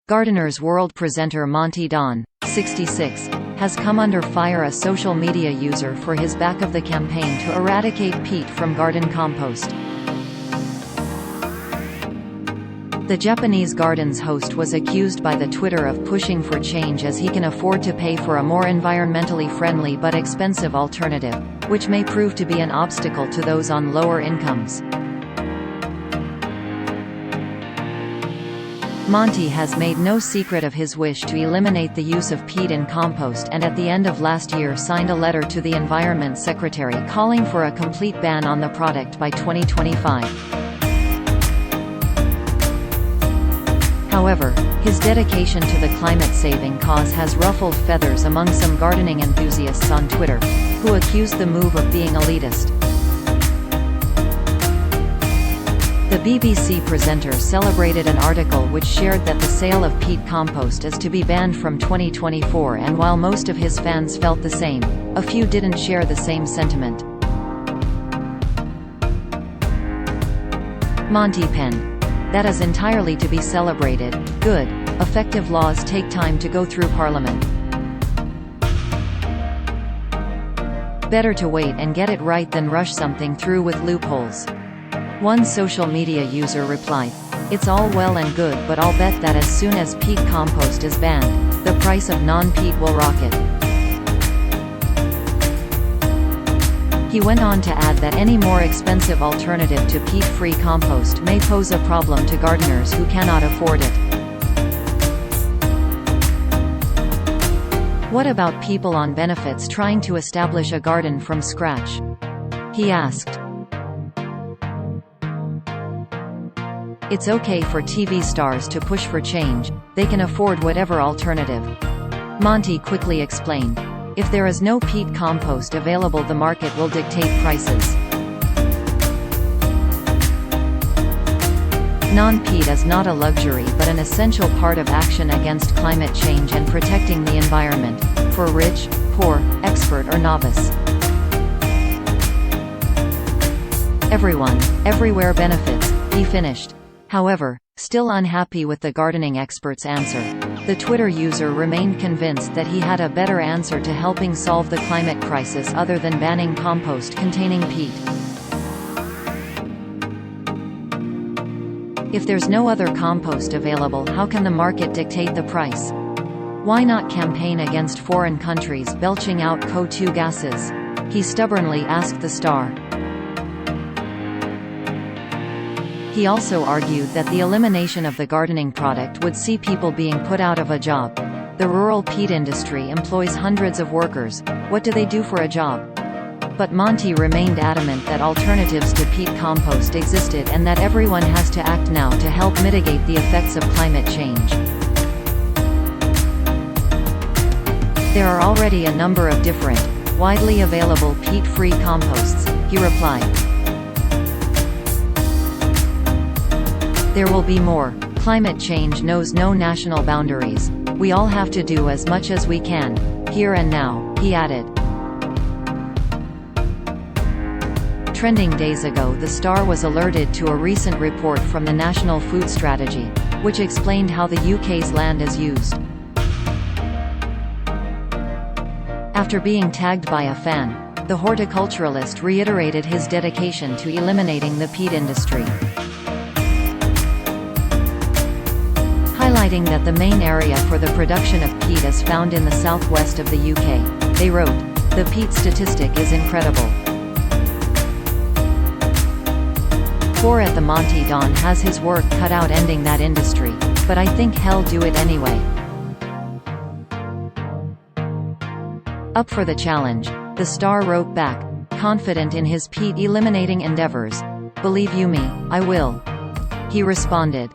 Gardener's World presenter Monty Don, 66, has come under fire, a social media user, for his back of the campaign to eradicate peat from garden compost. The Japanese Gardens host was accused by the Twitter of pushing for change as he can afford to pay for a more environmentally friendly but expensive alternative, which may prove to be an obstacle to those on lower incomes. Monty has made no secret of his wish to eliminate the use of peat in compost, and at the end of last year signed a letter to the Environment Secretary calling for a complete ban on the product by 2025. However, his dedication to the climate-saving cause has ruffled feathers among some gardening enthusiasts on Twitter, who accuse the move of being elitist. The BBC presenter celebrated an article which shared that the sale of peat compost is to be banned from 2024, and while most of his fans felt the same, a few didn't share the same sentiment. Monty penned, "That is entirely to be celebrated. Good, effective laws take time to go through Parliament. Better to wait and get it right than rush something through with loopholes." One social media user replied, "It's all well and good, but I'll bet that as soon as peat compost is banned, the price of non-peat will rocket." He went on to add that any more expensive alternative to peat-free compost may pose a problem to gardeners who cannot afford it. "What about people on benefits trying to establish a garden from scratch?" he asked. "It's okay for TV stars to push for change, they can afford whatever alternative." Monty quickly explained, "If there is no peat compost available, the market will dictate prices. Non-peat is not a luxury but an essential part of action against climate change and protecting the environment, for rich, poor, expert or novice. Everyone, everywhere benefits," he finished. However, still unhappy with the gardening expert's answer, the Twitter user remained convinced that he had a better answer to helping solve the climate crisis other than banning compost containing peat. "If there's no other compost available, how can the market dictate the price? Why not campaign against foreign countries belching out CO2 gases?" he stubbornly asked the star. He also argued that the elimination of the gardening product would see people being put out of a job. The rural peat industry employs hundreds of workers. What do they do for a job? But Monty remained adamant that alternatives to peat compost existed and that everyone has to act now to help mitigate the effects of climate change. "There are already a number of different, widely available peat-free composts," he replied. "There will be more. Climate change knows no national boundaries. We all have to do as much as we can, here and now," he added. Trending days ago, the star was alerted to a recent report from the National Food Strategy, which explained how the UK's land is used. After being tagged by a fan, the horticulturalist reiterated his dedication to eliminating the peat industry, highlighting that the main area for the production of peat is found in the southwest of the UK. They wrote, "The peat statistic is incredible. Poor at the Monty Don has his work cut out ending that industry, but I think he'll do it anyway." Up for the challenge, the star wrote back, confident in his peat eliminating endeavors, "Believe you me, I will." He responded,